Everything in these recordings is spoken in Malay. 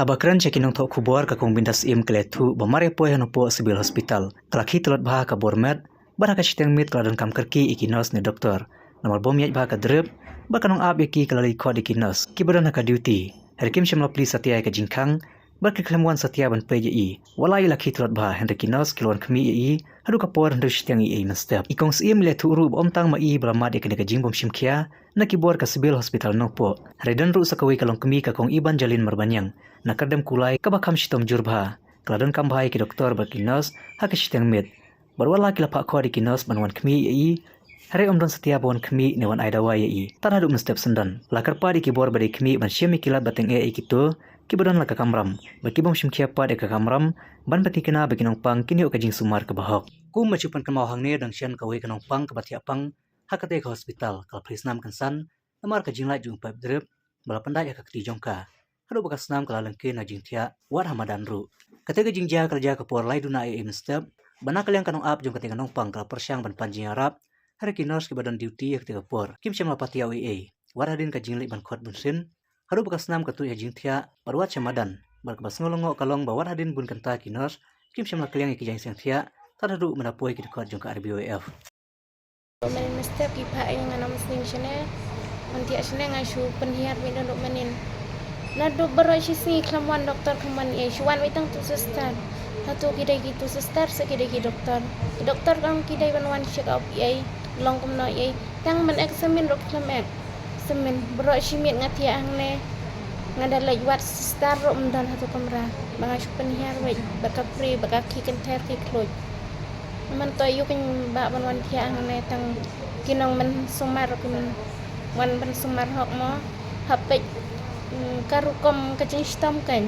Habakran cekinong thok kubor ka kong bindas im keletu bamare poy hanopo sibil hospital. Kelakhi telot baha ka bormet, barha ka chiteng mit keladan kam kerki ikinos ni doktor. Nomor bom yaj baha ka drip, bakanong ab yaki kelali kod ikinos. Kibadan ka duty. Herkim syamla pli satya ka jingkang, berkeklemuan satya ban peje i. Walai lakhi telot baha henry kinos kiluan kemi i, hadu kapor henry chiteng i mestep. Ikong sim le tu uru omtang ma i belamat ikene ka jingbom simkia, na kibor ka sibil hospital nopo. Redan ru sakawi kalong kemi ka kong iban jalin merbanyang. Nakadam kulai kabakam shitom jurba. Keladan kam bahai ki doktor berkinos hak shiteng mit. Barwala kila pak ko di kinos banwan kemi i. Hari omdon setia bawan kemi newan aidawa i. Tan haduk mestep sendan. Lakar pa di kibor badi kemi ban syemi kilat bateng i kitu. Kibadan laka kamram. Berkibom syemkia pa di ka kamram. Ban pati kena beginong pang kini ukajing sumar ke bahok. Kum macupan kemau hangne dang syan kawai kenong pang ke batia pang. Hakate ke hospital. Kalau prisnam kensan. Namar ke jinglai jung pipe drip. Bala pendai ya ke jongka. Hadu bekas nam kala lengke na jingtia war hamadan ru. Ketika jingja kerja ke por lai duna im step, bana kalian kanong up jong ketika nongpang kala persyang ban panjing arab, hari kinos ke badan duty ketika por. Kim syam lapati AWA, war hadin ka jingli ban khot bunsin, hadu bekas nam ketu ya jingtia barwat syamadan, bar kebas ngolongo kalong bawar hadin bun kenta kinos, kim syam kalian iki jang tia, tan hadu menapoi ki khot jong ka RBOF. Men step ki pa yang ana muslim shene, nanti asne ngashu penhiar mi dok menin. Nado beroshi si kelamuan doktor keman ye shuan witang tu sister satu kidai gitu sister sekidai ki doktor kan kidai banwan check up ye long kumno ye tang men examine rok kelam semen beroshi mit ngati angne ngadalai wat sister ro mdan satu kamera banga shupen hiar we bakapri bakaki kenter ki kloj man to yu kan ba banwan tia angne tang kinong men sumar kin wan ben sumar hok mo hapek karukom kecing hitam kan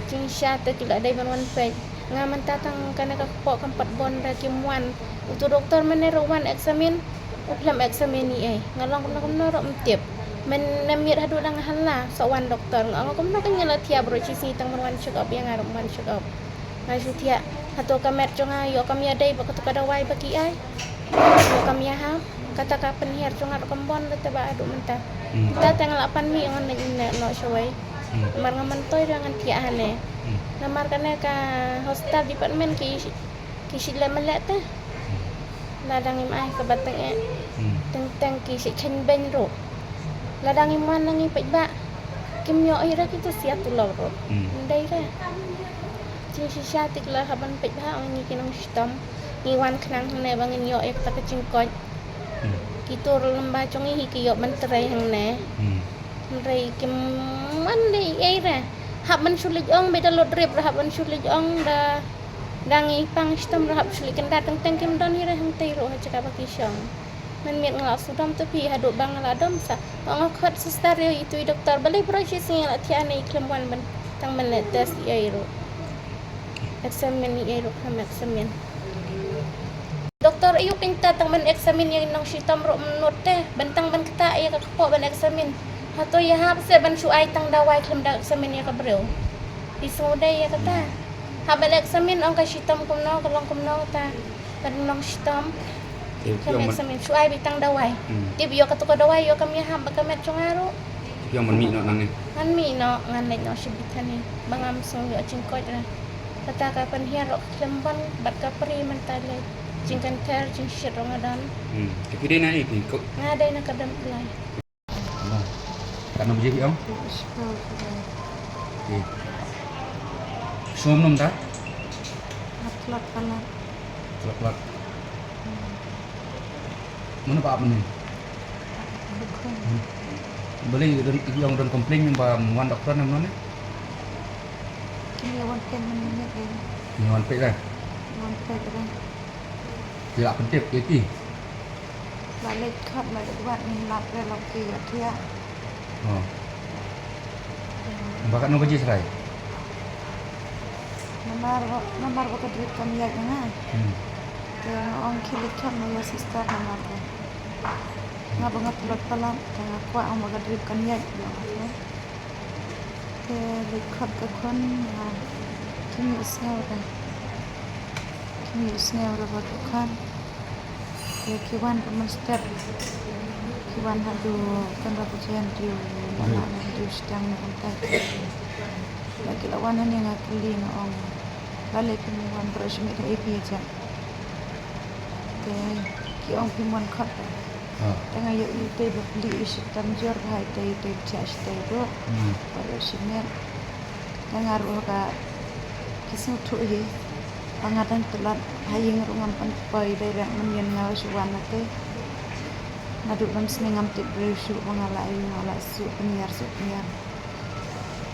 cing syata kila dai banwan pej ngaman tatang kana ka pok kampat bon ra kimuan untuk doktor meneruan eksamin uplam eksamin ni ngalong kumno ro mtip men namir hadu dang hala sawan doktor ngong kumno kan ngala tia bro ci si tang banwan check up yang arum man check up ngasu tia hato kamer conga yo kami dai bakatu kada wai baki ai yo kami ha kata kapan hiar conga kembon le teba adu mentah kita tanggal 8 mi ngon no showai mar ngaman toy dengan tia hane namar kana ka hostel department ki sile melek ta ladang im ai ka batang teng ki si chen ben ro ladang im man nang pej ba kim yo ira kita siap tu lo ro ndai ra cing sisa tik la haban pej ba ngi kinong stom ni wan khnang ne bangin yo ek ta ka cing koj kitur lembah congi hiki yo menterai hang ne rei kim man dei era hab man sulit ong beda lo drip hab man sulit ong da dangi pang stom hab sulit kenda teng kim don hira hang tei ro ha caka baki syong men miet ngala sudam tapi hadu bang ngala dom sa ong khot sister yo itu doktor balai proses ngala tiane iklemwan ban tang men tes ye ro eksamen ye ro kam eksamen doktor ayu pinta tang ban eksamin yang nang shitam ro menut teh bentang ban keta ya ka po ban eksamin hato ya hab se ban suai tang dawai klem da eksamin ya ka breu isodai ya kata hab ban eksamin ong ka shitam kumno kalong kumno ta ban nang shitam klem eksamin suai bitang dawai tib yo ka to ka dawai yo kami hab ka met chongaro yang man mi no nang ni han mi no ngan le no shibitane bangam song yo cingkoj ra kata ka pan hiar ro klem ban bat ka pri mentale jingkan ter jing shit Ramadan. Tapi dia naik ni kau. Ngadai nak kadam pelai. Tak nak berjadi om? Okay. Suam nom tak? Atlak pala. Atlak. Mana pak apa ni? Boleh yang don komplain yang wan doktor nama mana? Kini wan pen mana ni? Wan pek lah. Wan pen lah. Tidak penting itu. Balik kat balik buat ni lap le lap ki dia. Oh. Bakat no kerja serai. Namar ko duit kami ya na. Dia orang kilik kan ya sister namar ko. Nga bangat tulad pala tanga ko ang mga duit kami ya. Likat ka kon kimi usnyaw ra. Kimi usnyaw ra ba kan. kiwan pemen step kiwan hadu kan rapujian diu lama diu sedang kontak lagi lawan yang ngakeli na ong balik pimuan beresmi da epi aja te ki ong pimuan khat tengah yuk te beli sistem jor hai te charge te do beresmi tengah ruh ka kisah tu ye pangatan telat haying rungan panpai daerah menyen ngawas wanate ngaduk bam senengam tit berusu mengalai ngalas su penyiar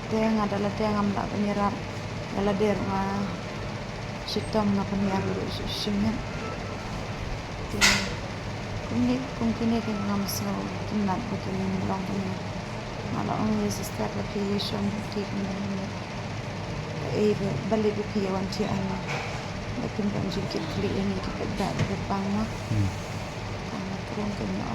teng adalah teng am tak penyiar dalam der nga sistem na penyiar berusu singa kungkini ke ngam so tinat betul long punya malah orang resistor application tik ni balik ke piawan ci ana lakin banjir kit kli ini kita dak depan mah karena kurang kena